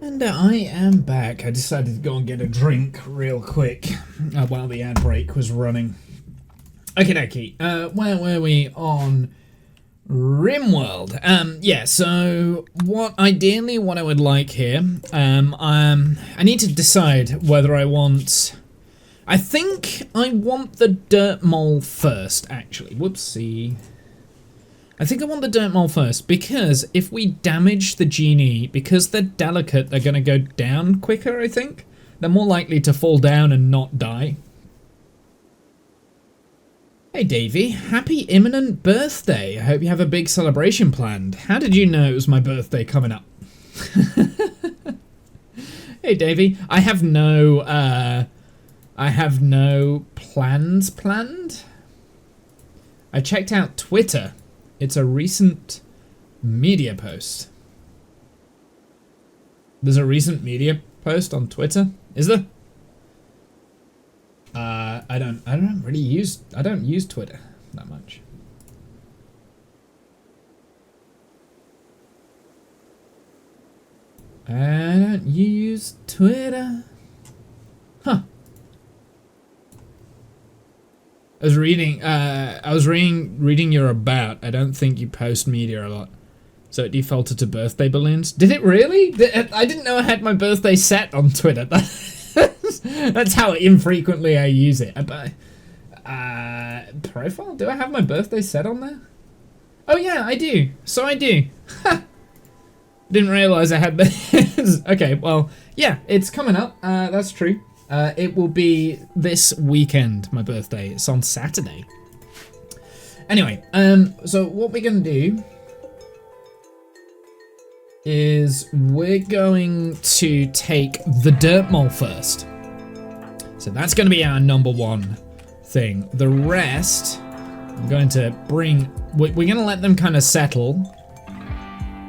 And I am back. I decided to go and get a drink real quick while the ad break was running. Okie dokie. Where were we on Rimworld? Yeah, so what I would like here, I need to decide whether I want... I think I want the dirt mole first, actually. Whoopsie. I think I want the dirt mole first, because if we damage the genie, because they're delicate, they're going to go down quicker, I think. They're more likely to fall down and not die. Hey Davey, happy imminent birthday. I hope you have a big celebration planned. How did you know it was my birthday coming up? Hey Davey, I have no plans planned. I checked out Twitter. It's a recent media post. There's a recent media post on Twitter, is there? I don't use Twitter that much. I don't use Twitter. Huh. I was reading your about. I don't think you post media a lot. So it defaulted to birthday balloons. Did it really? I didn't know I had my birthday set on Twitter. That's how infrequently I use it. Profile? Do I have my birthday set on there? Oh yeah, I do. So I do. Didn't realize I had this. Okay, well, yeah, it's coming up. That's true. It will be this weekend, my birthday. It's on Saturday. Anyway, so what we're gonna do is we're going to take the dirt mole first. So that's gonna be our number one thing. The rest, I'm going to bring, we're gonna let them kind of settle.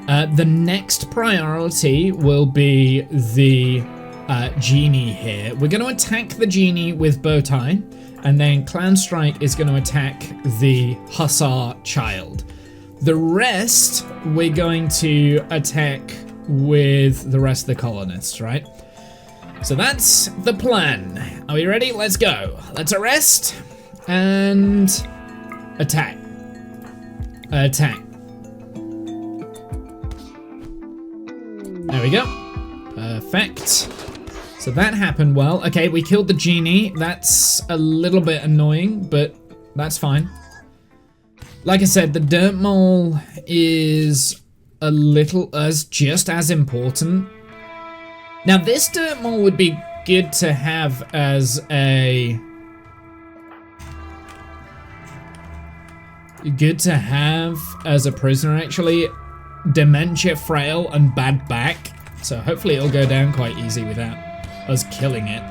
The next priority will be the genie here. We're going to attack the genie with Bowtie, and then Clown Strike is going to attack the Hussar child. The rest we're going to attack with the rest of the colonists, right? So that's the plan. Are we ready? Let's go. Let's arrest and attack. Attack. There we go. Perfect. So that happened well. Okay, we killed the genie. That's a little bit annoying, but that's fine. Like I said, the dirt mole is a little just as important. Now this dirt mole would be good to have as a prisoner actually. Dementia, frail, and bad back. So hopefully it'll go down quite easy without us killing it.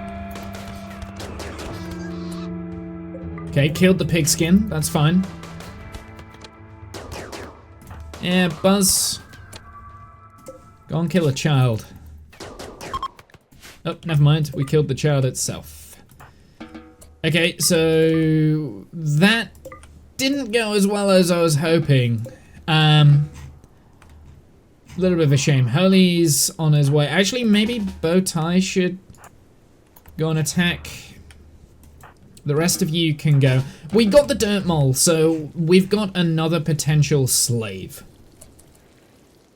Okay, killed the pigskin. That's fine. Yeah, Buzz. Go and kill a child. Oh, never mind. We killed the child itself. Okay, so that didn't go as well as I was hoping. A little bit of a shame. Holy's on his way. Actually, maybe Bowtie should go and attack. The rest of you can go. We got the dirt mole, so we've got another potential slave.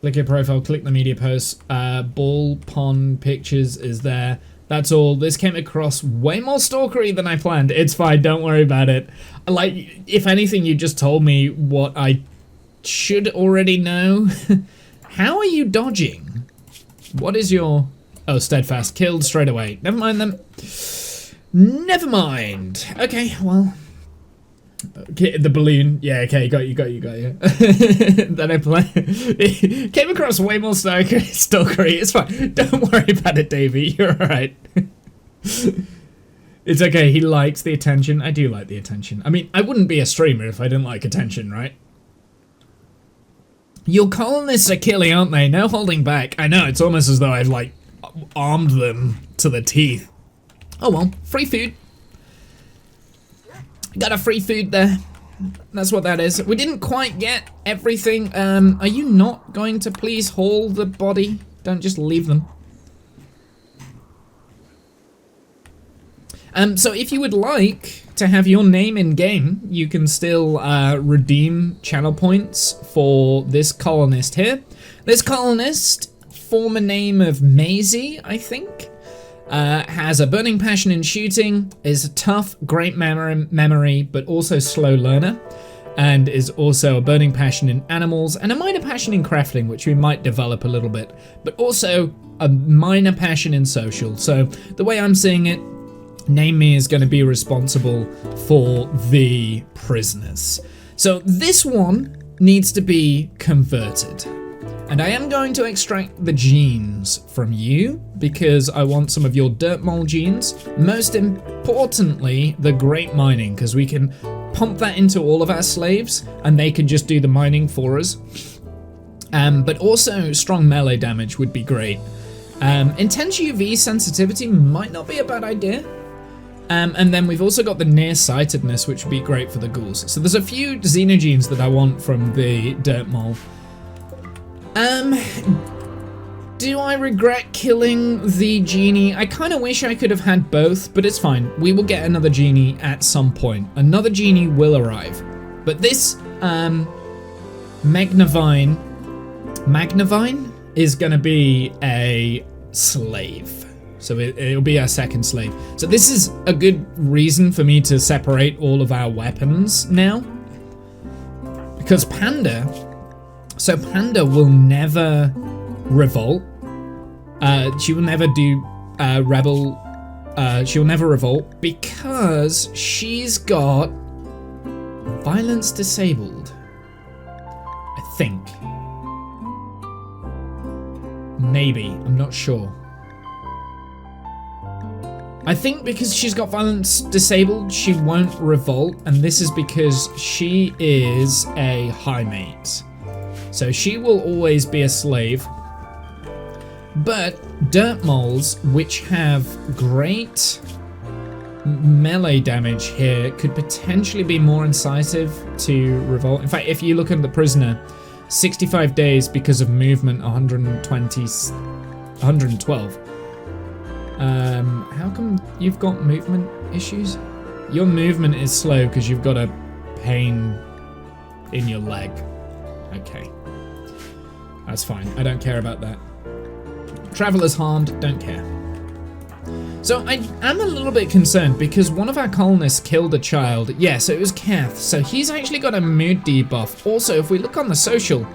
Click your profile, click the media post. Ball pond pictures is there. That's all. This came across way more stalkery than I planned. It's fine, don't worry about it. Like, if anything, you just told me what I should already know. How are you dodging? What is your... Oh, steadfast. Killed straight away. Never mind them. Never mind. Okay, well... Okay, the balloon. Yeah, okay, got you. Then I play... Came across way more stalkery. It's fine. Don't worry about it, Davey. You're alright. It's okay. He likes the attention. I do like the attention. I mean, I wouldn't be a streamer if I didn't like attention, right? Your colonists are killing, aren't they? No holding back. I know, it's almost as though I've, like, armed them to the teeth. Oh well, free food. Got a free food there. That's what that is. We didn't quite get everything. Are you not going to please haul the body? Don't just leave them. So if you would like to have your name in game, you can still redeem channel points for this colonist here. This colonist, former name of Maisie, I think, has a burning passion in shooting, is a tough, great memory, but also slow learner, and is also a burning passion in animals and a minor passion in crafting, which we might develop a little bit, but also a minor passion in social. So the way I'm seeing it, Name Me is going to be responsible for the prisoners. So this one needs to be converted. And I am going to extract the genes from you because I want some of your dirt mole genes. Most importantly, the great mining, because we can pump that into all of our slaves and they can just do the mining for us. But also strong melee damage would be great. Intense UV sensitivity might not be a bad idea. And then we've also got the nearsightedness, which would be great for the ghouls. So there's a few xenogenes that I want from the dirt mole. Do I regret killing the genie? I kind of wish I could have had both, but it's fine. We will get another genie at some point. Another genie will arrive. But this, Magnavine is gonna be a slave. So it'll be our second slave. So this is a good reason for me to separate all of our weapons now. Because Panda will never revolt. She will never do rebel. She'll never revolt because she's got violence disabled. I think. Maybe, I'm not sure. I think because she's got violence disabled, she won't revolt, and this is because she is a high mate. So she will always be a slave. But dirt moles, which have great melee damage here, could potentially be more incisive to revolt. In fact, if you look at the prisoner, 65 days because of movement, 112. How come you've got movement issues? Your movement is slow because you've got a pain in your leg. Okay. That's fine. I don't care about that. Traveller's harmed, don't care. So I am a little bit concerned because one of our colonists killed a child. Yeah, so it was Kath. So he's actually got a mood debuff. Also, if we look on the social,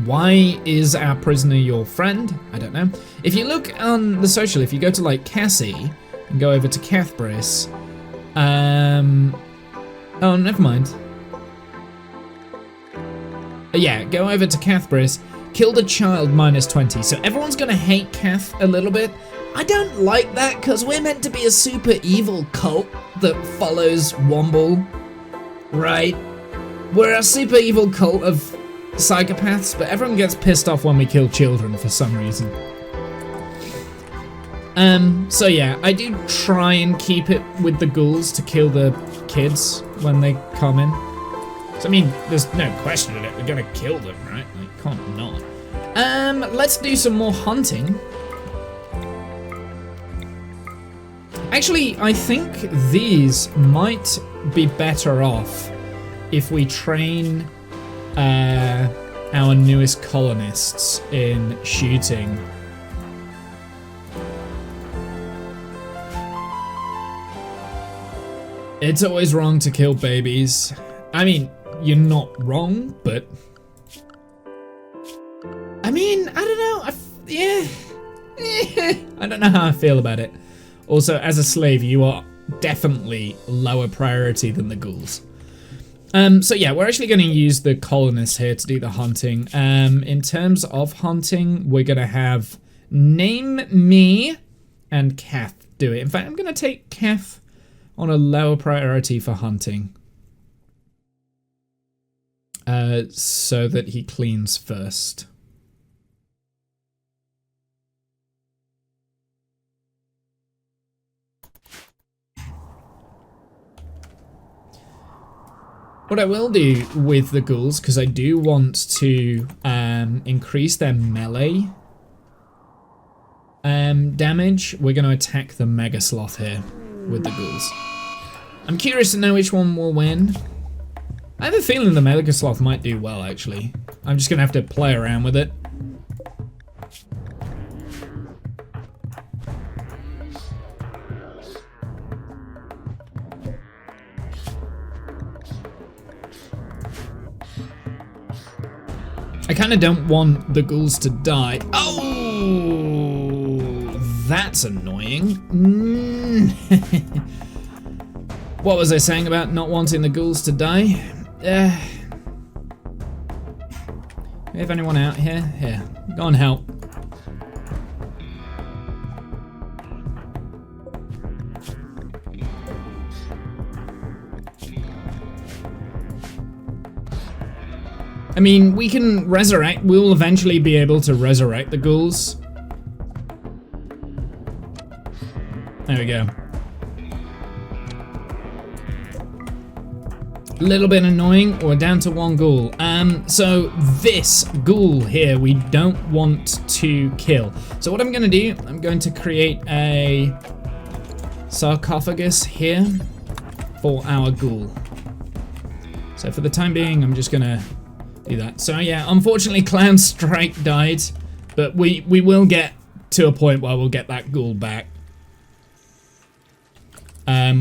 why is our prisoner your friend? I don't know. If you look on the social, if you go to like Cassie and go over to Cathbris, oh, never mind. Yeah, go over to Cathbris, killed a child -20. So everyone's gonna hate Kath a little bit. I don't like that because we're meant to be a super evil cult that follows Womble, right? We're a super evil cult of psychopaths, but everyone gets pissed off when we kill children for some reason. So yeah, I do try and keep it with the ghouls to kill the kids when they come in. So I mean, there's no question in it, we're gonna kill them, right? Like, can't not. Let's do some more hunting. Actually, I think these might be better off if we train our newest colonists in shooting. It's always wrong to kill babies. I mean, you're not wrong, but I mean, I don't know. I don't know how I feel about it. Also, as a slave, you are definitely lower priority than the ghouls. So yeah, we're actually going to use the colonists here to do the hunting. In terms of hunting, we're going to have Name Me and Kath do it. In fact, I'm going to take Kath on a lower priority for hunting. So that he cleans first. What I will do with the ghouls, because I do want to increase their melee. damage, we're going to attack the Mega Sloth here with the ghouls. I'm curious to know which one will win. I have a feeling the Mega Sloth might do well, actually. I'm just going to have to play around with it. I kind of don't want the ghouls to die. Oh, that's annoying. What was I saying about not wanting the ghouls to die? Do we have anyone out here? Here, go and help. I mean, we can resurrect. We'll eventually be able to resurrect the ghouls. There we go. A little bit annoying. We're down to one ghoul. So this ghoul here, we don't want to kill. So what I'm going to do, I'm going to create a sarcophagus here for our ghoul. So for the time being, I'm just going to do that. So yeah, unfortunately Clown Strike died, but we will get to a point where we'll get that ghoul back.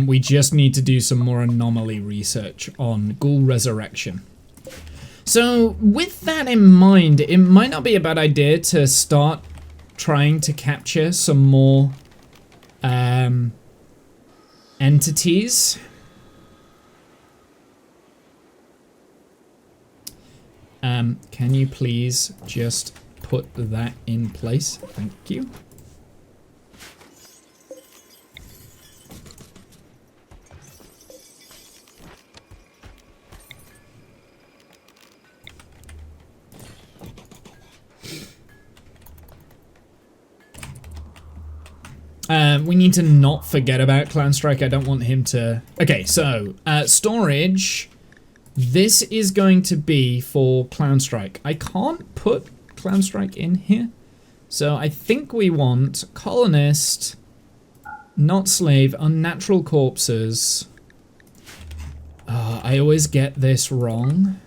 We just need to do some more anomaly research on ghoul resurrection. So with that in mind, it might not be a bad idea to start trying to capture some more entities. Can you please just put that in place? Thank you. We need to not forget about Clown Strike. I don't want him to... Okay, so, storage. This is going to be for Clown Strike. I can't put Clown Strike in here. So I think we want colonist, not slave, unnatural corpses. I always get this wrong.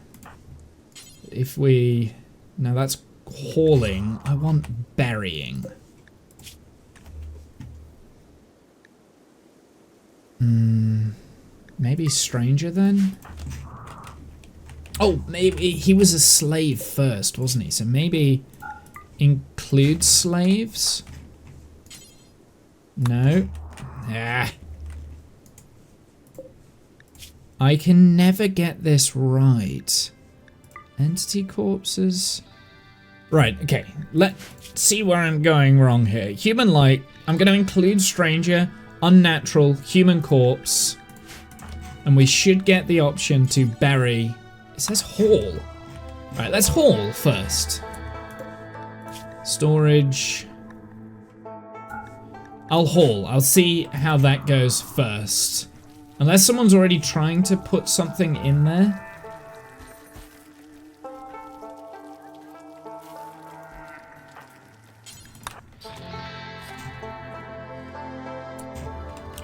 If we... No, that's hauling. I want burying. Maybe stranger then? Oh, maybe he was a slave first, wasn't he? So maybe include slaves? No. Ah. I can never get this right. Entity corpses? Right, okay. Let's see where I'm going wrong here. Human light. I'm going to include stranger, unnatural, human corpse. And we should get the option to bury... It says haul. Right, let's haul first. Storage. I'll haul. I'll see how that goes first. Unless someone's already trying to put something in there.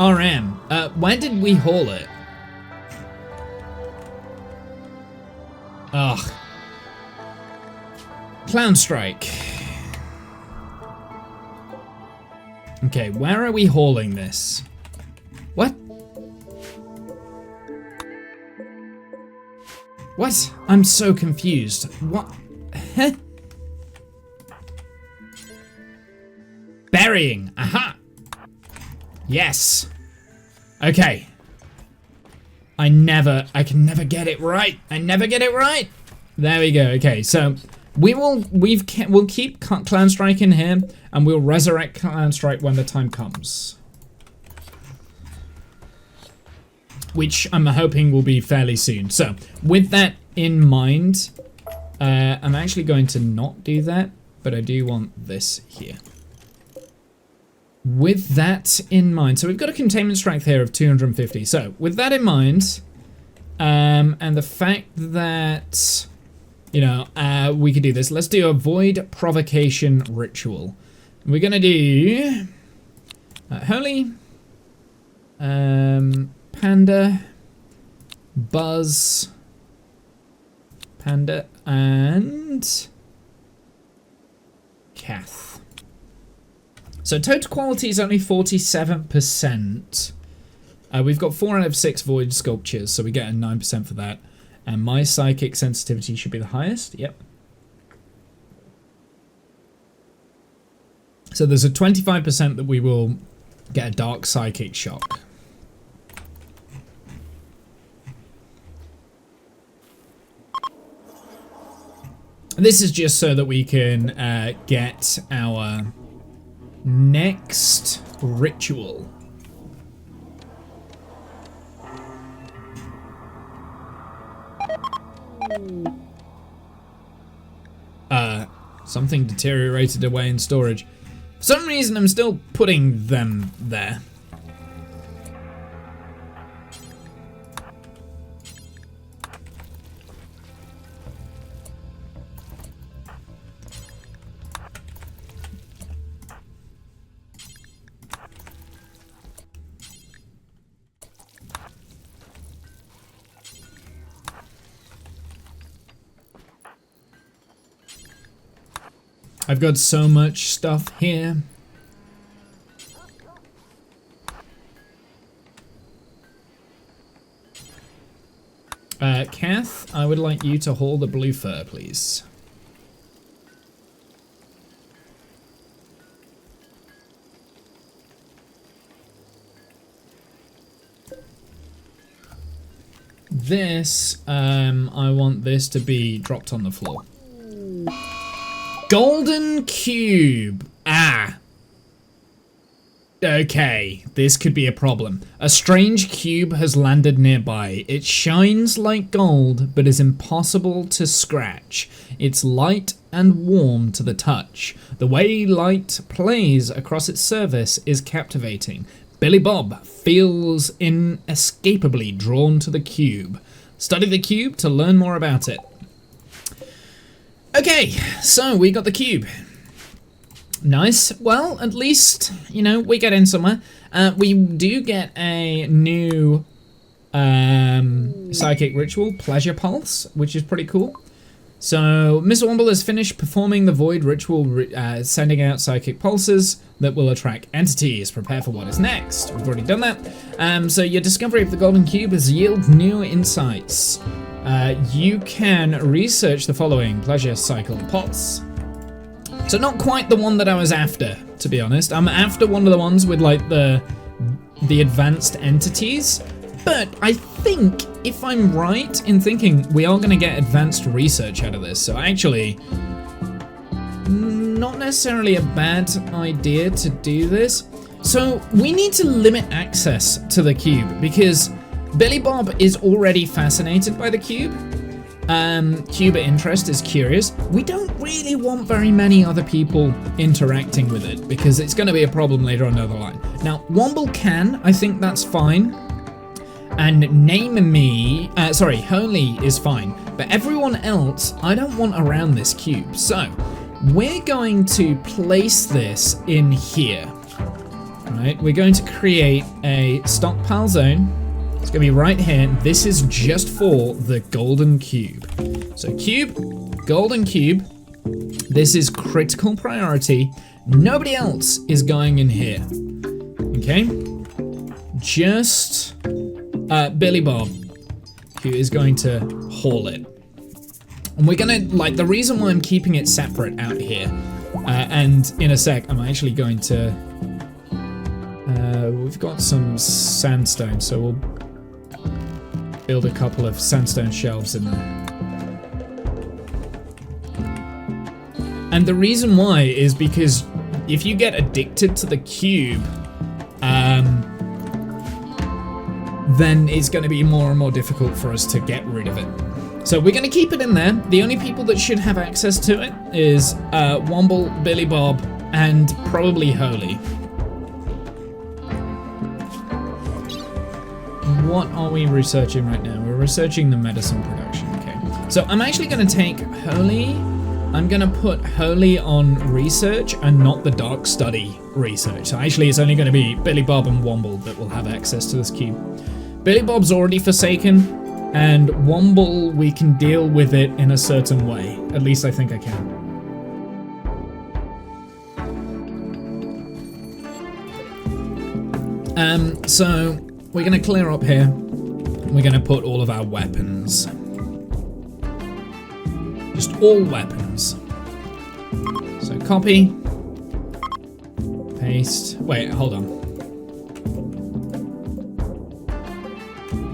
RM. When did we haul it? Ugh. Clown Strike. Okay, where are we hauling this? What? What? I'm so confused. What? Huh? Burying. Aha! Yes. Okay. I can never get it right. I never get it right. There we go. Okay, so we'll keep Clown Strike in here, and we'll resurrect Clown Strike when the time comes. Which I'm hoping will be fairly soon. So, with that in mind, I'm actually going to not do that, but I do want this here. With that in mind, so we've got a containment strength here of 250. So, with that in mind, and the fact that, you know, we could do this, let's do a void provocation ritual. We're gonna do Holy, Panda, Buzz, Panda, and Kath. So total quality is only 47%. We've got 4 out of 6 void sculptures, so we get a 9% for that. And my psychic sensitivity should be the highest. Yep. So there's a 25% that we will get a dark psychic shock. This is just so that we can get our next ritual. Something deteriorated away in storage. For some reason, I'm still putting them there. I've got so much stuff here. Kath, I would like you to haul the blue fur, please. This, I want this to be dropped on the floor. Golden cube. Ah. Okay, this could be a problem. A strange cube has landed nearby. It shines like gold, but is impossible to scratch. It's light and warm to the touch. The way light plays across its surface is captivating. Billy Bob feels inescapably drawn to the cube. Study the cube to learn more about it. Okay, so we got the cube. Nice. Well, at least, you know, we get in somewhere. We do get a new psychic ritual, Pleasure Pulse, which is pretty cool. So, Mr. Womble has finished performing the Void ritual, sending out psychic pulses that will attract entities. Prepare for what is next. We've already done that. So, your discovery of the Golden Cube has yielded new insights. You can research the following Pleasure Cycle Pulse. So, not quite the one that I was after, to be honest. I'm after one of the ones with, like, the advanced entities. But I think, if I'm right in thinking, we are going to get advanced research out of this. So actually, not necessarily a bad idea to do this. So we need to limit access to the cube because Billy Bob is already fascinated by the cube. Cube interest is curious. We don't really want very many other people interacting with it because it's going to be a problem later on down the line. Now, Womble can, I think that's fine. And Holy is fine. But everyone else, I don't want around this cube. So, we're going to place this in here. Right, we're going to create a stockpile zone. It's going to be right here. This is just for the golden cube. So, cube, golden cube. This is critical priority. Nobody else is going in here. Okay? Just Billy Bob, who is going to haul it. And we're gonna, like, the reason why I'm keeping it separate out here, and in a sec, I'm actually going to, we've got some sandstone, so we'll build a couple of sandstone shelves in there. And the reason why is because if you get addicted to the cube, then it's going to be more and more difficult for us to get rid of it. So we're going to keep it in there. The only people that should have access to it is Womble, Billy Bob, and probably Holy. What are we researching right now? We're researching the medicine production. Okay. So I'm actually going to take Holy I'm gonna put Holy on research and not the Dark Study research. So actually it's only gonna be Billy Bob and Womble that will have access to this cube. Billy Bob's already forsaken, and Womble, we can deal with it in a certain way. At least I think I can. So we're gonna clear up here. We're gonna put all of our weapons. Just all weapons. So copy. Paste. Wait, hold on.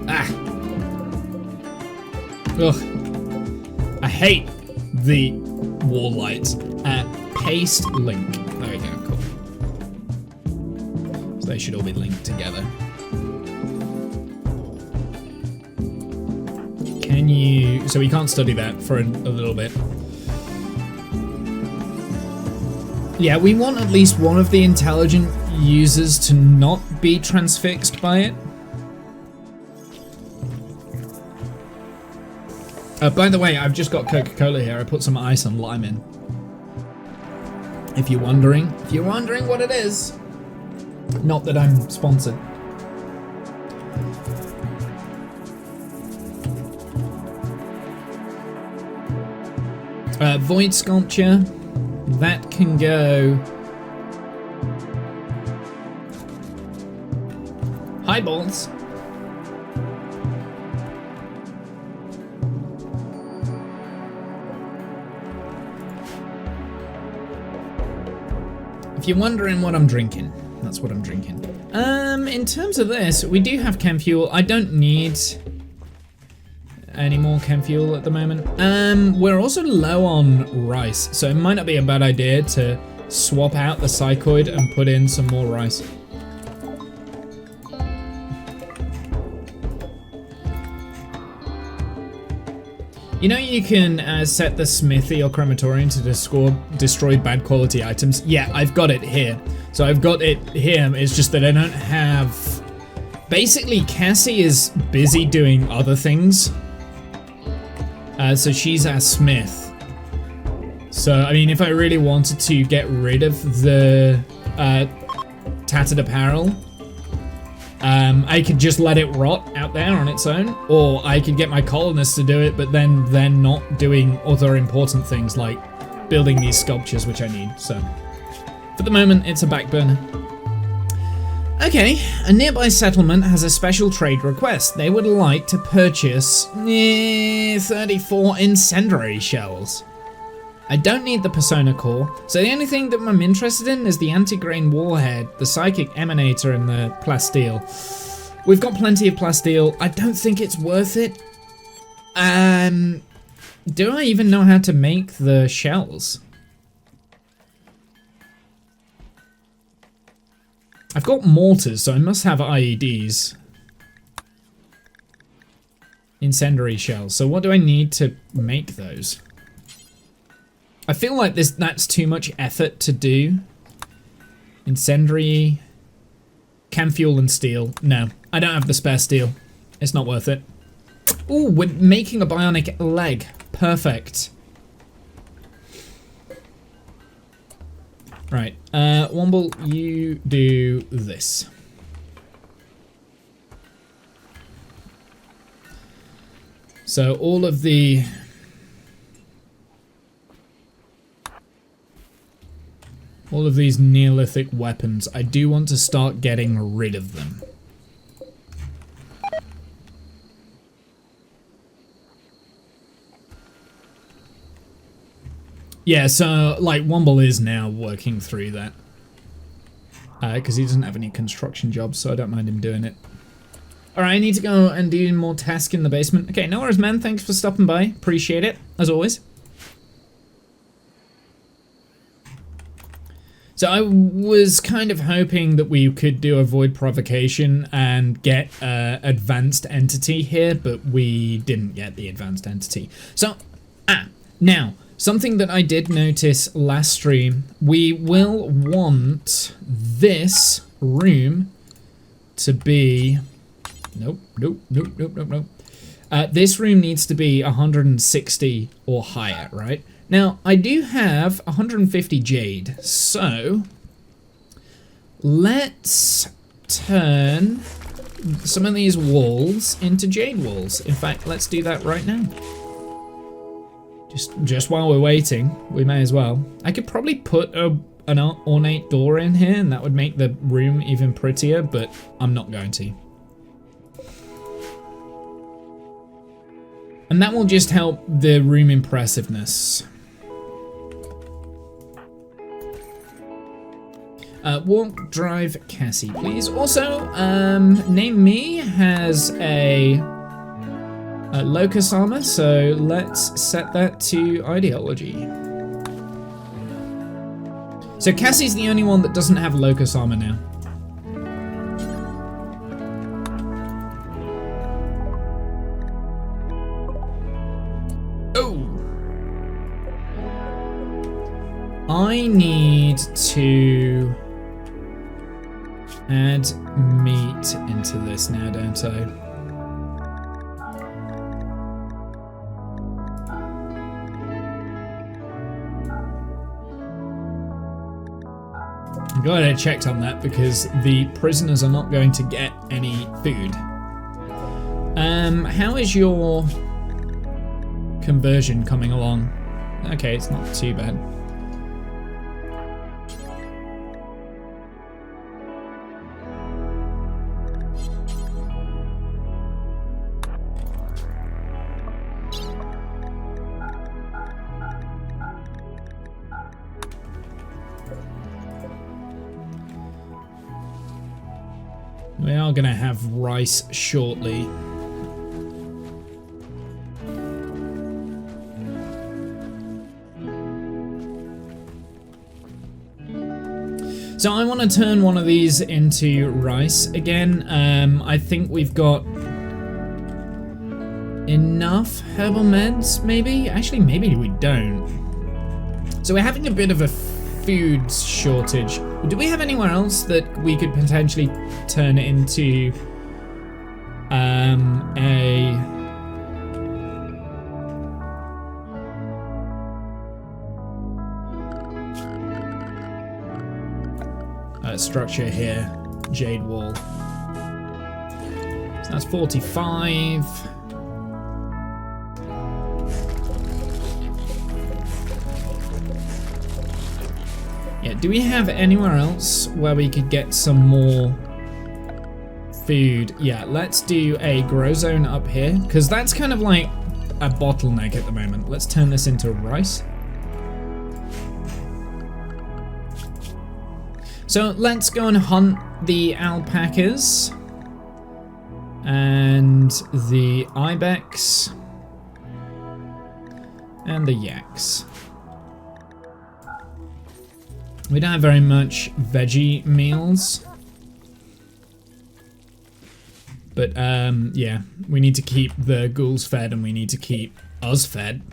Ah. Ugh. I hate the wall lights. Paste link. There we go, cool. So they should all be linked together. Can you... So we can't study that for a little bit. Yeah, we want at least one of the intelligent users to not be transfixed by it. By the way, I've just got Coca-Cola here. I put some ice and lime in. If you're wondering what it is. Not that I'm sponsored. Void Sculpture. That can go... Highballs. If you're wondering what I'm drinking, that's what I'm drinking. In terms of this, we do have chem fuel. I don't need any more chem fuel at the moment. We're also low on rice, so it might not be a bad idea to swap out the psychoid and put in some more rice. You know you can set the smithy or crematorium to destroy bad quality items? Yeah, I've got it here. So I've got it here, it's just that I don't have... Basically, Cassie is busy doing other things. So she's our smith. So, I mean, if I really wanted to get rid of the tattered apparel, I could just let it rot out there on its own, or I could get my colonists to do it, but then they're not doing other important things like building these sculptures, which I need. So, for the moment, it's a back burner. Okay, a nearby settlement has a special trade request. They would like to purchase 34 incendiary shells. I don't need the Persona Core, so the only thing that I'm interested in is the anti-grain warhead, the psychic emanator, and the plasteel. We've got plenty of plasteel. I don't think it's worth it. Do I even know how to make the shells? I've got mortars, so I must have IEDs. Incendiary shells. So what do I need to make those? I feel like that's too much effort to do. Incendiary, chem fuel and steel. No, I don't have the spare steel. It's not worth it. Ooh, we're making a bionic leg. Perfect. Right, Womble, you do this. So all of these Neolithic weapons, I do want to start getting rid of them. Yeah, so, like, Womble is now working through that. Because he doesn't have any construction jobs, so I don't mind him doing it. Alright, I need to go and do more tasks in the basement. Okay, no worries, man. Thanks for stopping by. Appreciate it, as always. So I was kind of hoping that we could do a void provocation and get advanced entity here, but we didn't get the advanced entity. So, now, something that I did notice last stream, we will want this room to be... Nope. This room needs to be 160 or higher, right? Now, I do have 150 jade, so let's turn some of these walls into jade walls. In fact, let's do that right now. Just while we're waiting, we may as well. I could probably put an ornate door in here, and that would make the room even prettier, but I'm not going to. And that will just help the room impressiveness. Warp drive Cassie, please. Also, Name Me has a locus armor, so let's set that to ideology. So Cassie's the only one that doesn't have locus armor now. Oh! I need to add meat into this now, don't I? I'm glad I checked on that because the prisoners are not going to get any food. How is your conversion coming along? Okay, it's not too bad. We are going to have rice shortly. So I want to turn one of these into rice again. I think we've got enough herbal meds, maybe? Actually, maybe we don't. So we're having a bit of a food shortage. Do we have anywhere else that we could potentially turn it into a structure here? Jade wall. So that's 45. Yeah, do we have anywhere else where we could get some more food? Yeah, let's do a grow zone up here, because that's kind of like a bottleneck at the moment. Let's turn this into rice. So let's go and hunt the alpacas and the ibex and the yaks. We don't have very much veggie meals. But, yeah, we need to keep the ghouls fed and we need to keep us fed.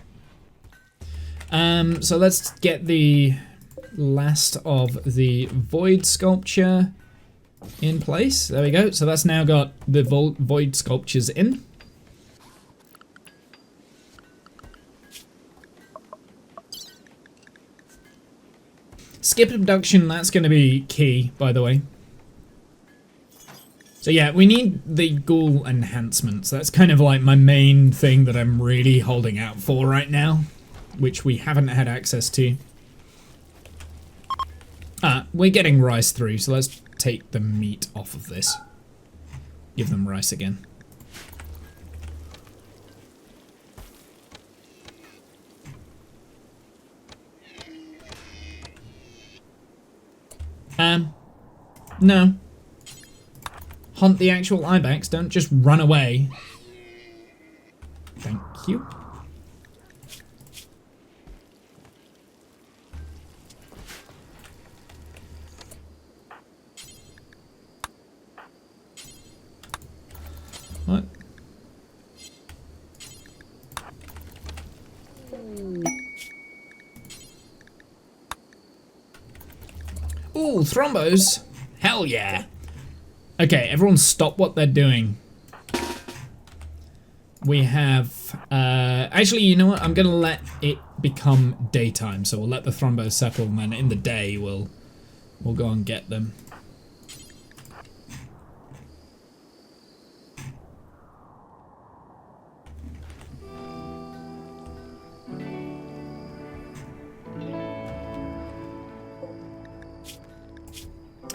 So let's get the last of the void sculpture in place. There we go. So that's now got the void sculptures in. Skip abduction, that's going to be key, by the way. So yeah, we need the ghoul enhancements. That's kind of like my main thing that I'm really holding out for right now, which we haven't had access to. We're getting rice through, so let's take the meat off of this. Give them rice again. No. Hunt the actual ibex, don't just run away. Thank you. What? Ooh, thrombos. Hell yeah. Okay, everyone stop what they're doing. We have enough. Actually, you know what? I'm gonna let it become daytime, so we'll let the Thrombo settle, and then in the day we'll go and get them.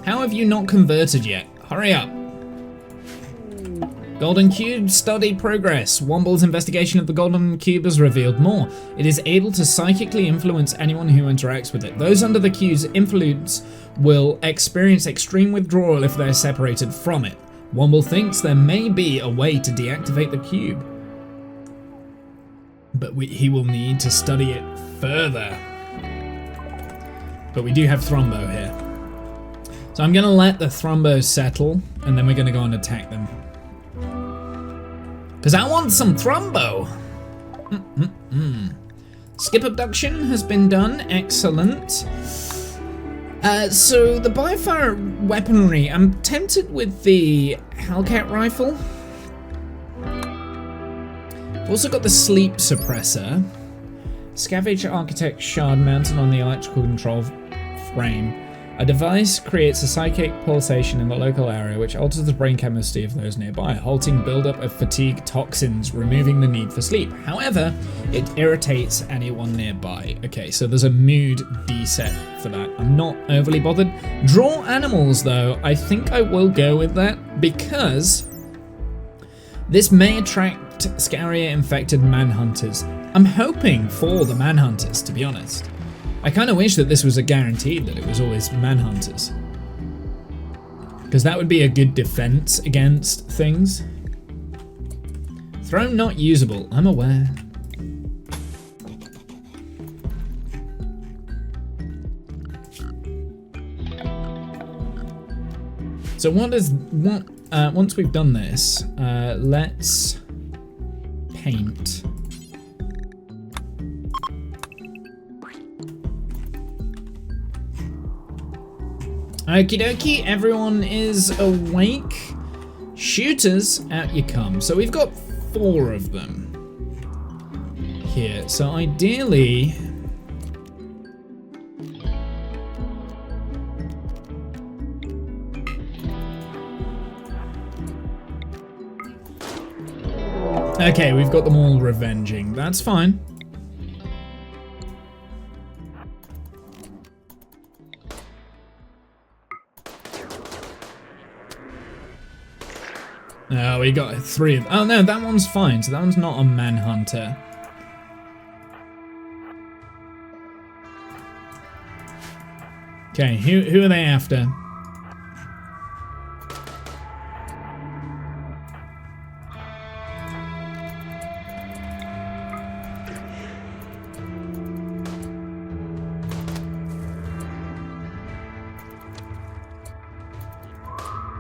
How have you not converted yet? Hurry up. Golden Cube study progress. Womble's investigation of the Golden Cube has revealed more. It is able to psychically influence anyone who interacts with it. Those under the cube's influence will experience extreme withdrawal if they're separated from it. Womble thinks there may be a way to deactivate the cube, but he will need to study it further. But we do have Thrombo here. So I'm gonna let the Thrombo settle, and then we're gonna go and attack them. Because I want some Thrombo! Skip abduction has been done, excellent. So the biofire weaponry, I'm tempted with the Hellcat rifle. Also got the sleep suppressor. Scavenge architect shard mounted on the electrical control frame. A device creates a psychic pulsation in the local area which alters the brain chemistry of those nearby, halting buildup of fatigue toxins, removing the need for sleep. However, it irritates anyone nearby. Okay, so there's a mood reset for that. I'm not overly bothered. Draw animals, though. I think I will go with that because this may attract scarier infected manhunters. I'm hoping for the manhunters, to be honest. I kind of wish that this was a guarantee that it was always manhunters, because that would be a good defense against things. Throne not usable, I'm aware. So once we've done this, let's paint. Okie dokie, everyone is awake. Shooters, out you come. So we've got 4 of them here. So ideally, okay, we've got them all revenging. That's fine. Oh, we got 3 of them. Oh no, that one's fine. So that one's not a manhunter. Okay, who are they after?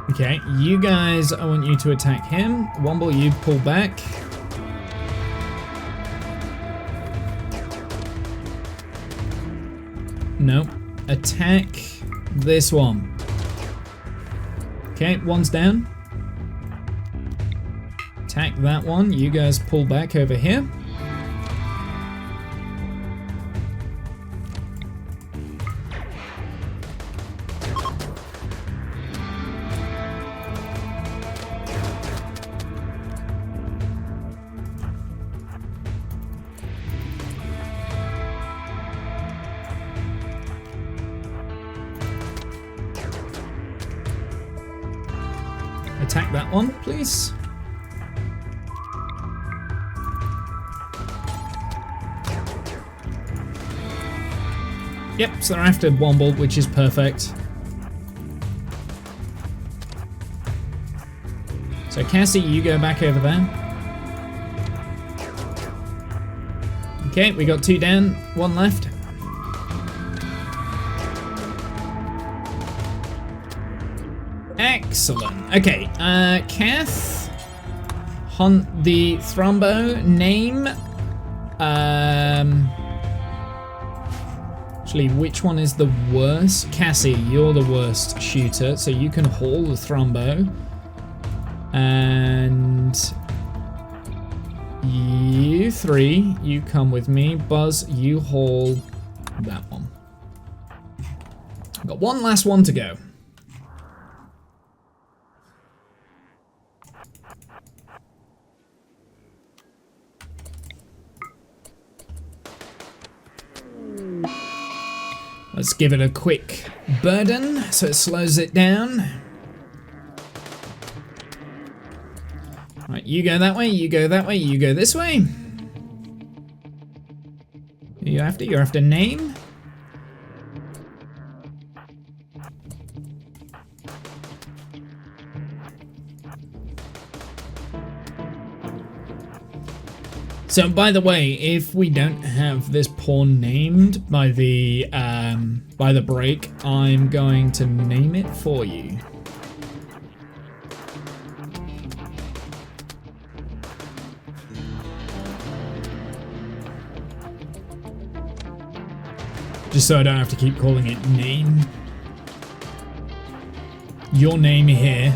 Okay, you guys, I want you to attack him. Womble, you pull back. Nope. Attack this one. Okay, one's down. Attack that one. You guys pull back over here. Attack that one, please. Yep, so they're after Womble, which is perfect. So Cassie, you go back over there. Okay, we got 2 down, 1 left. Excellent. Okay, Kath, hunt the Thrombo. Name. Actually, which one is the worst? Cassie, you're the worst shooter, so you can haul the Thrombo. And You three, you come with me. Buzz, you haul that one. Got one last one to go. Let's give it a quick burden so it slows it down. Right, you go that way, you go that way, you go this way. Who you after? You're after name? So, by the way, if we don't have this pawn named by the break, I'm going to name it for you. Just so I don't have to keep calling it name. Your name here.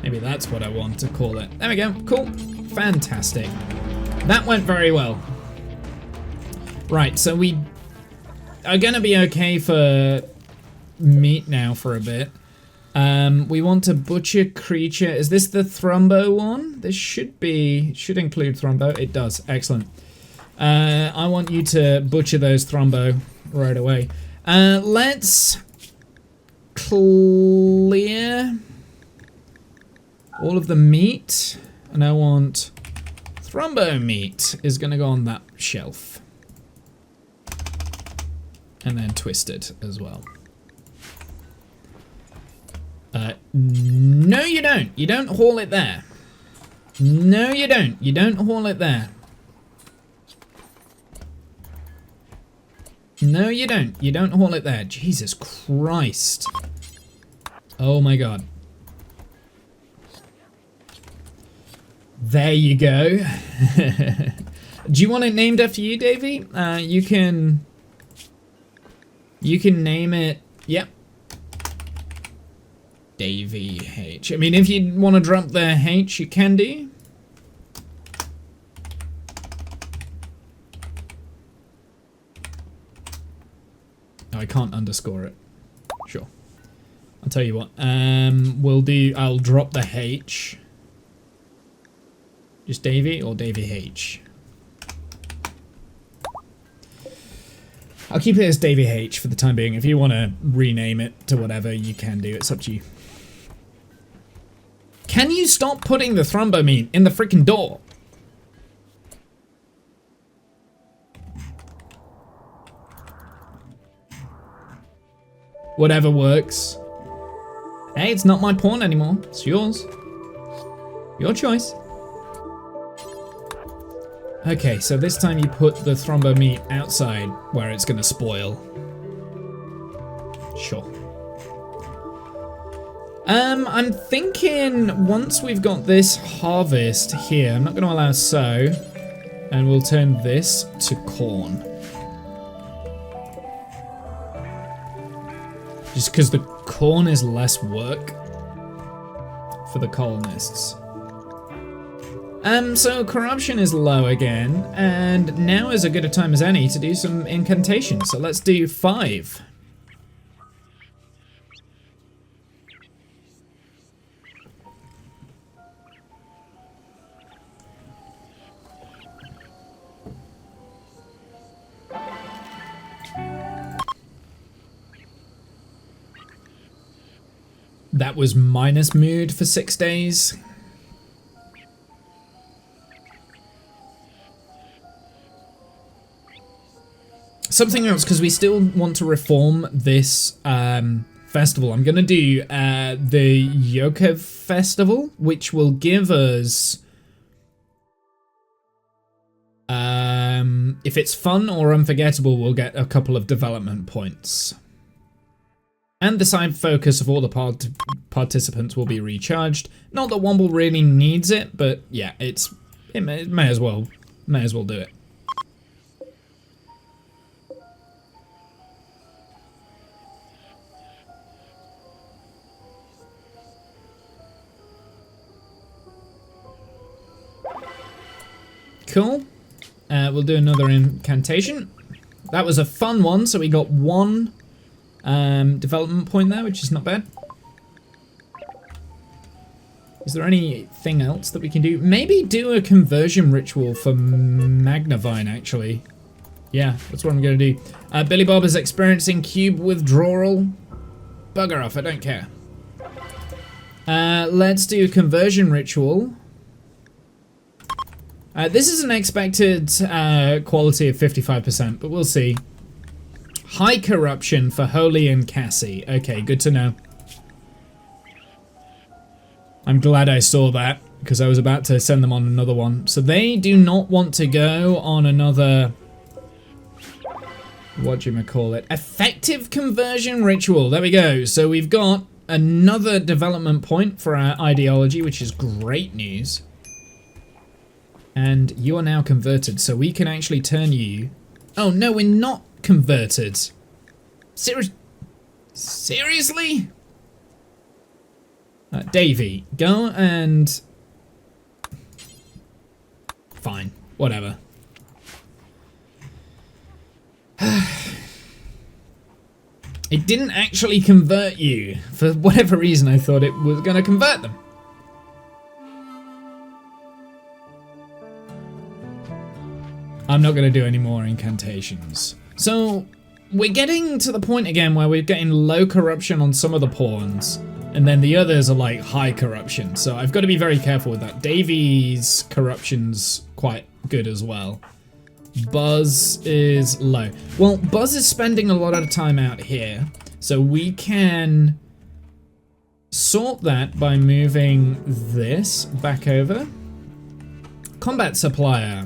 Maybe that's what I want to call it. There we go. Cool. Fantastic. That went very well. Right, so we are going to be okay for meat now for a bit. We want to butcher creature. Is this the Thrumbo one? This should include Thrumbo. It does. Excellent. I want you to butcher those Thrumbo right away. Let's clear all of the meat, and I want Thrumbo meat is going to go on that shelf. And then twisted as well. No you don't. You don't haul it there. No you don't. You don't haul it there. No you don't. You don't haul it there. Jesus Christ. Oh my god. There you go. Do you want it named after you, Davey? You can name it. Yep. Davey H. I mean, if you want to drop the H, you can do. Oh, I can't underscore it. Sure. I'll tell you what. I'll drop the H. Just Davey or Davey H? I'll keep it as Davey H for the time being. If you want to rename it to whatever, you can do. It's up to you. Can you stop putting the Thrumbo meat in the freaking door? Whatever works. Hey, it's not my pawn anymore. It's yours. Your choice. Okay, so this time you put the Thrumbo meat outside where it's gonna spoil. Sure. I'm thinking once we've got this harvest here, I'm not gonna allow sow, and we'll turn this to corn. Just because the corn is less work for the colonists. So corruption is low again, and now is as good a time as any to do some incantations. So let's do 5. That was minus mood for 6 days. Something else, because we still want to reform this festival. I'm going to do the Yokev festival, which will give us, if it's fun or unforgettable, we'll get a couple of development points. And the side focus of all the participants will be recharged. Not that Womble really needs it, but yeah, it may as well do it. we'll do another incantation. That was a fun one, so we got 1 development point there, which is not bad. Is there anything else that we can do? Maybe do a conversion ritual for Magnavine, actually. Yeah, that's what I'm going to do. Billy Bob is experiencing cube withdrawal. Bugger off, I don't care. Let's do a conversion ritual. This is an expected quality of 55%, but we'll see. High corruption for Holy and Cassie. Okay, good to know. I'm glad I saw that, because I was about to send them on another one. So they do not want to go on another... whatchamacallit? Effective conversion ritual. There we go. So we've got another development point for our ideology, which is great news. And you are now converted, so we can actually turn you... Oh, no, we're not converted. Seriously? Davey, go and... Fine, whatever. It didn't actually convert you. For whatever reason, I thought it was going to convert them. I'm not going to do any more incantations. So, we're getting to the point again where we're getting low corruption on some of the pawns, and then the others are like high corruption. So I've got to be very careful with that. Davy's corruption's quite good as well. Buzz is low. Well, Buzz is spending a lot of time out here, so we can sort that by moving this back over. Combat supplier.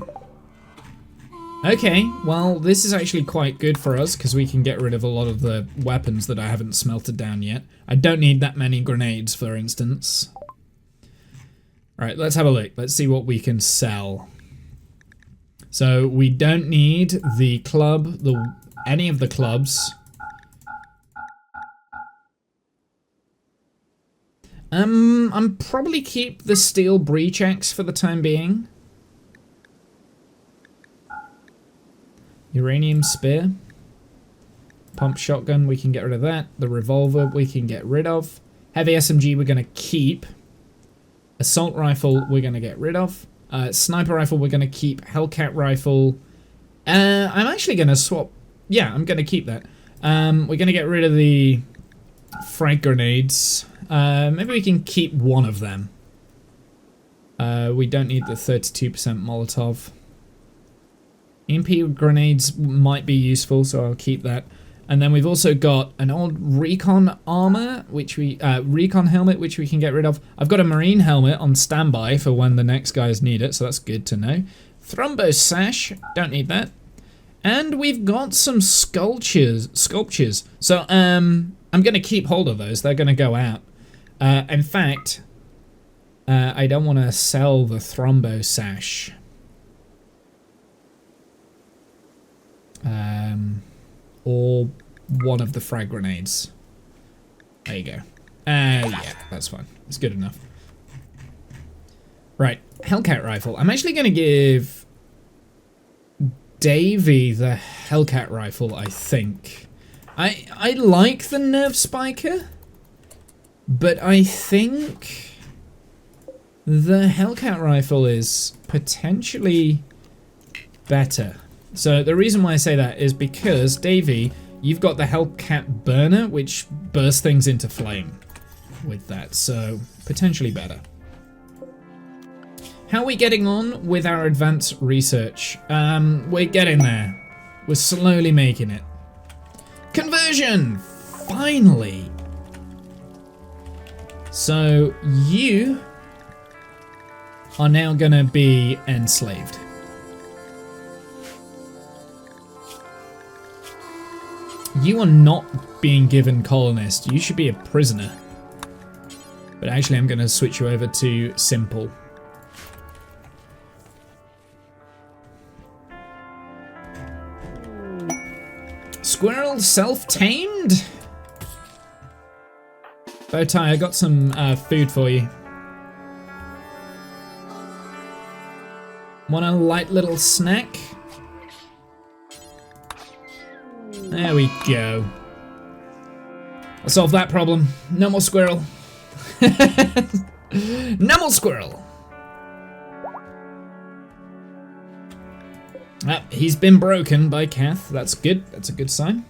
Okay, well, this is actually quite good for us because we can get rid of a lot of the weapons that I haven't smelted down yet. I don't need that many grenades, for instance. Alright, let's have a look. Let's see what we can sell. So, we don't need the club, any of the clubs. I'm probably keep the steel breach axe for the time being. Uranium spear. Pump shotgun, we can get rid of that. The revolver, we can get rid of. Heavy SMG, we're going to keep. Assault rifle, we're going to get rid of. Sniper rifle, we're going to keep. Hellcat rifle. I'm actually going to swap. Yeah, I'm going to keep that. We're going to get rid of the frag grenades. Maybe we can keep one of them. We don't need the 32% Molotov. EMP grenades might be useful, so I'll keep that. And then we've also got an old recon armor, which we recon helmet, which we can get rid of. I've got a marine helmet on standby for when the next guys need it, so that's good to know. Thrombo sash, don't need that. And we've got some sculptures. So I'm going to keep hold of those. They're going to go out. In fact, I don't want to sell the Thrombo sash. Or one of the frag grenades. There you go. Yeah, that's fine. It's good enough. Right, Hellcat rifle. I'm actually going to give Davey the Hellcat rifle, I think. I like the Nerve Spiker, but I think the Hellcat rifle is potentially better. So the reason why I say that is because, Davey, you've got the Hellcat burner, which bursts things into flame with that, so potentially better. How are we getting on with our advanced research? We're getting there. We're slowly making it. Conversion! Finally! So you are now gonna be enslaved. You are not being given colonist. You should be a prisoner. But actually, I'm going to switch you over to simple. Squirrel self-tamed? Bowtie, I got some food for you. Want a light little snack? There we go. I solved that problem. No more squirrel. No more squirrel. Ah, he's been broken by Kath. That's good. That's a good sign.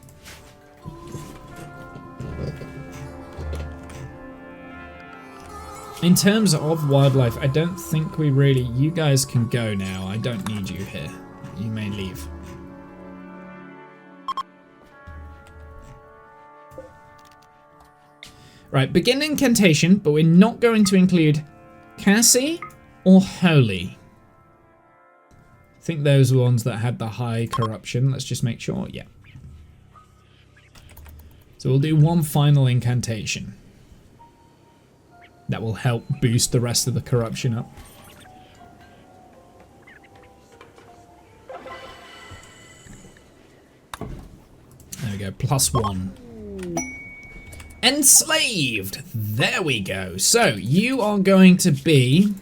In terms of wildlife, I don't think we really... You guys can go now. I don't need you here. You may leave. Right, begin incantation, but we're not going to include Cassie or Holy. I think those were the ones that had the high corruption. Let's just make sure. Yeah. So we'll do one final incantation. That will help boost the rest of the corruption up. There we go, +1. Enslaved! There we go. So, you are going to be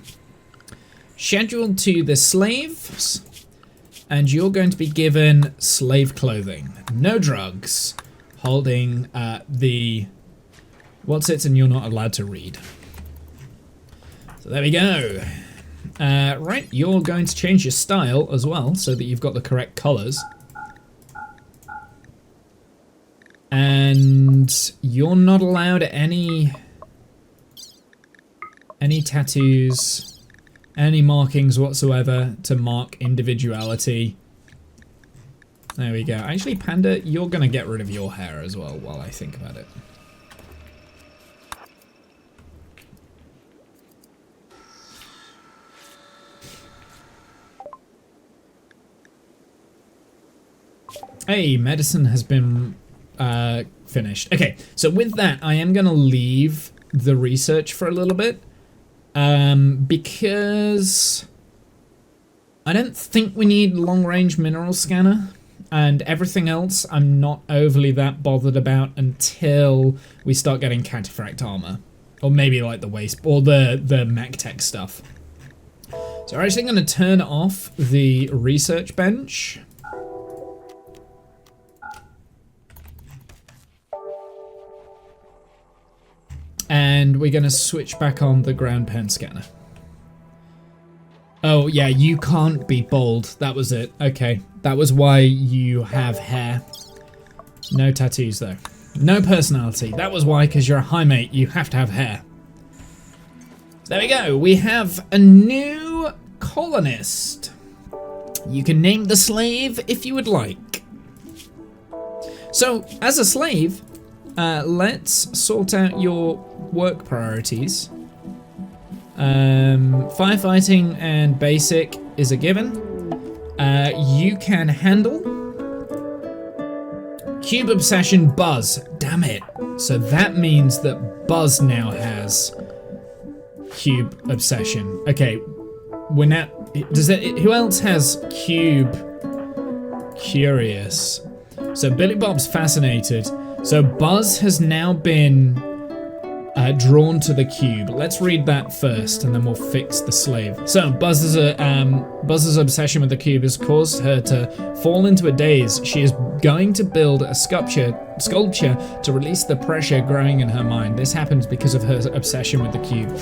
scheduled to the slaves, and you're going to be given slave clothing. No drugs. Holding the... What's it? And you're not allowed to read. So there we go. Right, you're going to change your style as well, so that you've got the correct colours. And you're not allowed any tattoos, any markings whatsoever to mark individuality. There we go. Actually, Panda, you're going to get rid of your hair as well while I think about it. Hey, medicine has been finished. Okay, so with that, I am going to leave the research for a little bit. Because I don't think we need long-range mineral scanner, and everything else I'm not overly that bothered about until we start getting cataphract armor, or maybe like the waste or the mech tech stuff. So we're actually going to turn off the research bench. And we're going to switch back on the ground pen scanner. Oh, yeah, you can't be bald. That was it. Okay, that was why you have hair. No tattoos, though. No personality. That was why, because you're a high mate, you have to have hair. There we go. We have a new colonist. You can name the slave if you would like. So, as a slave... let's sort out your work priorities. Firefighting and basic is a given. You can handle Cube Obsession Buzz. Damn it. So that means that Buzz now has Cube Obsession. Okay, we're now... who else has Cube Curious? So Billy Bob's fascinated. So Buzz has now been drawn to the cube. Let's read that first, and then we'll fix the slave. So Buzz's obsession with the cube has caused her to fall into a daze. She is going to build a sculpture to release the pressure growing in her mind. This happens because of her obsession with the cube.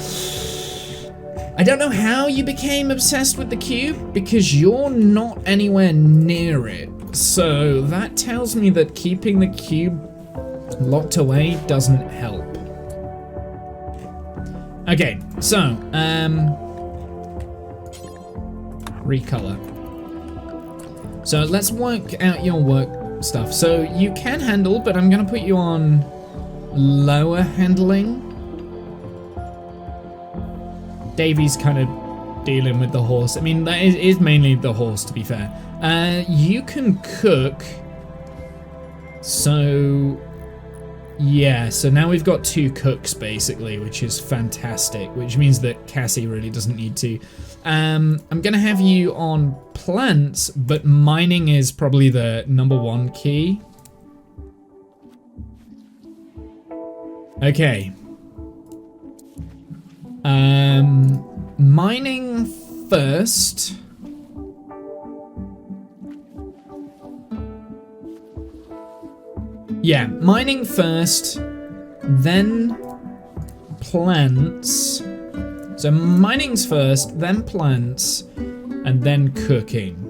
I don't know how you became obsessed with the cube, because you're not anywhere near it. So that tells me that keeping the cube locked away doesn't help. Okay, so, recolor. So let's work out your work stuff. So you can handle, but I'm gonna put you on lower handling. Davy's kind of dealing with the horse. I mean, that is mainly the horse, to be fair. You can cook. So... yeah, so now we've got 2 cooks, basically, which is fantastic, which means that Cassie really doesn't need to. I'm going to have you on plants, but mining is probably the #1 key. Okay. Mining first. Yeah, mining first, then plants. So mining's first, then plants, and then cooking.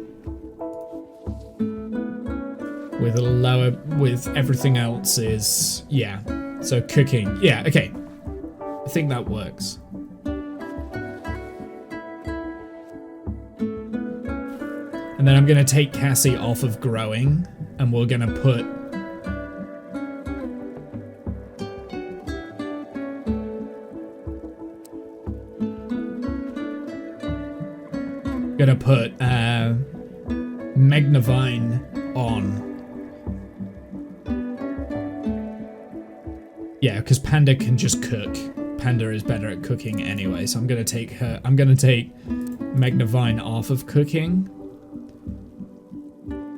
With everything else is, yeah. So cooking, yeah, okay. I think that works. And then I'm gonna take Cassie off of growing, and we're gonna put Magnavine on. Yeah, because Panda can just cook. Panda is better at cooking anyway, so I'm gonna take Magnavine off of cooking.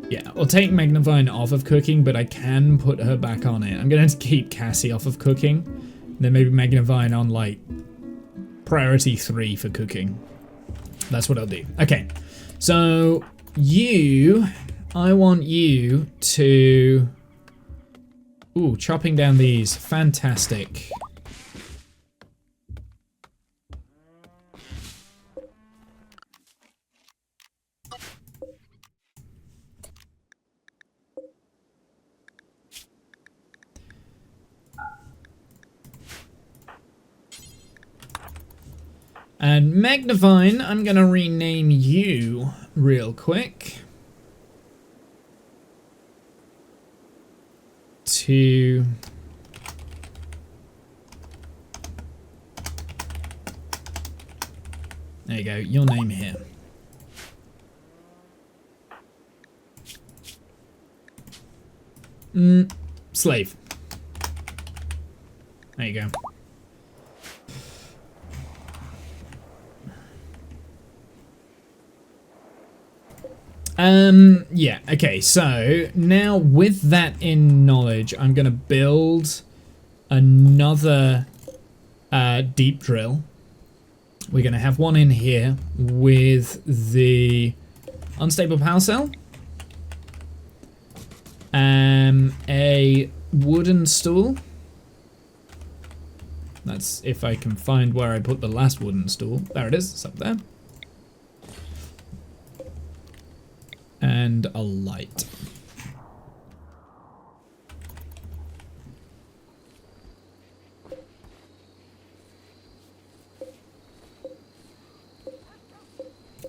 Yeah, I'll take Magnavine off of cooking, but I can put her back on it. I'm gonna keep Cassie off of cooking, then maybe Magnavine on like priority 3 for cooking. That's what I'll do. Okay, so I want you to... Ooh, chopping down these. Fantastic. And Magnavine, I'm gonna rename you real quick. To... There you go, your name here. Slave. There you go. Yeah, okay, so now with that in knowledge, I'm gonna build another deep drill. We're gonna have one in here with the unstable power cell. A wooden stool. That's if I can find where I put the last wooden stool. There it is, it's up there. And a light.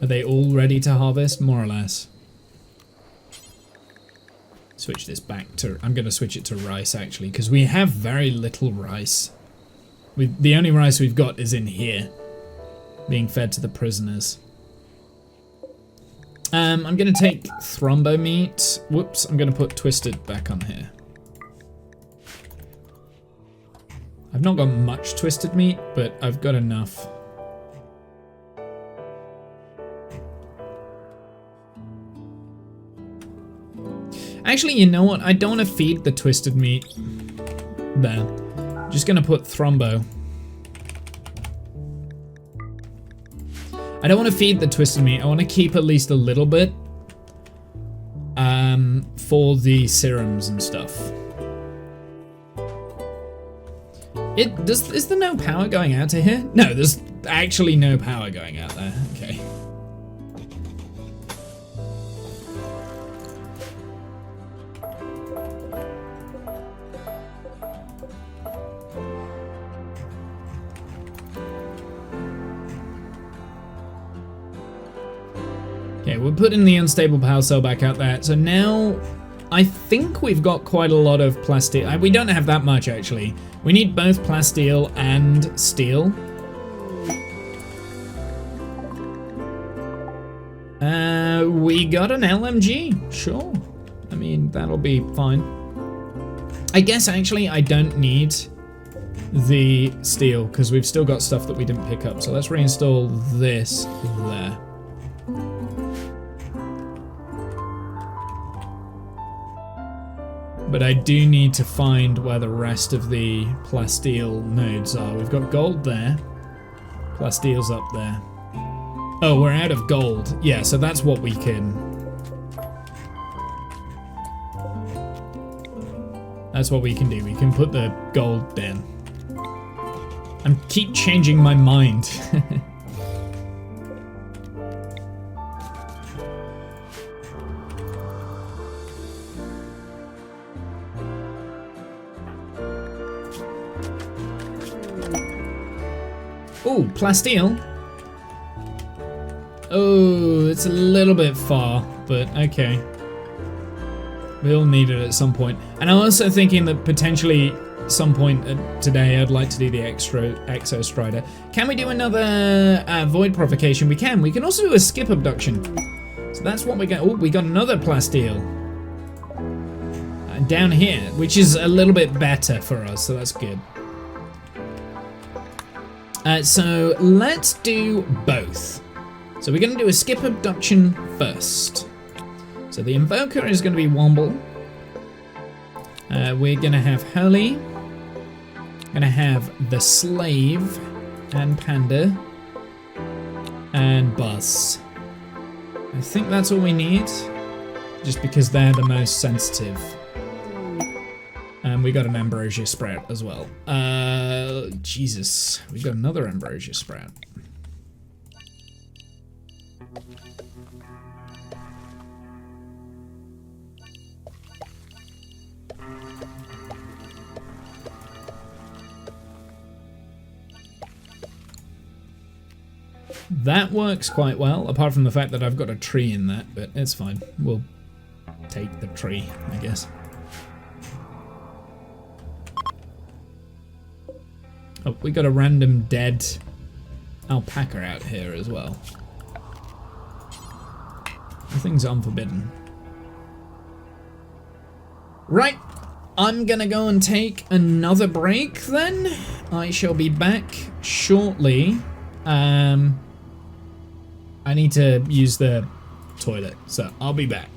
Are they all ready to harvest? More or less. Switch this back to... I'm going to switch it to rice, actually, because we have very little rice. The only rice we've got is in here, being fed to the prisoners. I'm going to take Thrombo meat. Whoops, I'm going to put Twisted back on here. I've not got much Twisted meat, but I've got enough. Actually, you know what? I don't want to feed the Twisted meat there. I'm just going to put Thrombo. I don't want to feed the Twisted meat. I want to keep at least a little bit for the serums and stuff. Is there no power going out to here? No, there's actually no power going out there. Okay. Okay, we're putting the unstable power cell back out there. So now, I think we've got quite a lot of plasteel. We don't have that much, actually. We need both plasteel and steel. We got an LMG, sure. I mean, that'll be fine. I guess, actually, I don't need the steel, because we've still got stuff that we didn't pick up. So let's reinstall this there. But I do need to find where the rest of the plasteel nodes are. We've got gold there. Plasteel's up there. Oh, we're out of gold. Yeah, so that's what we can... That's what we can do. We can put the gold in. I keep changing my mind. Oh, plasteel. Oh, it's a little bit far, but okay. We'll need it at some point. And I'm also thinking that potentially some point today I'd like to do the Exo Strider. Can we do another Void Provocation? We can. We can also do a Skip Abduction. So that's what we got. Oh, we got another plasteel. Down here, which is a little bit better for us, so that's good. So let's do both. So we're going to do a Skip Abduction first. So the Invoker is going to be Womble. We're going to have Hurley. Going to have the Slave and Panda and Buzz. I think that's all we need, just because they're the most sensitive. And we got an Ambrosia Sprout as well. Jesus, we got another Ambrosia Sprout. That works quite well, apart from the fact that I've got a tree in that, but it's fine. We'll take the tree, I guess. Oh, we got a random dead alpaca out here as well. Nothing's unforbidden. Right, I'm gonna go and take another break then. I shall be back shortly. I need to use the toilet, so I'll be back.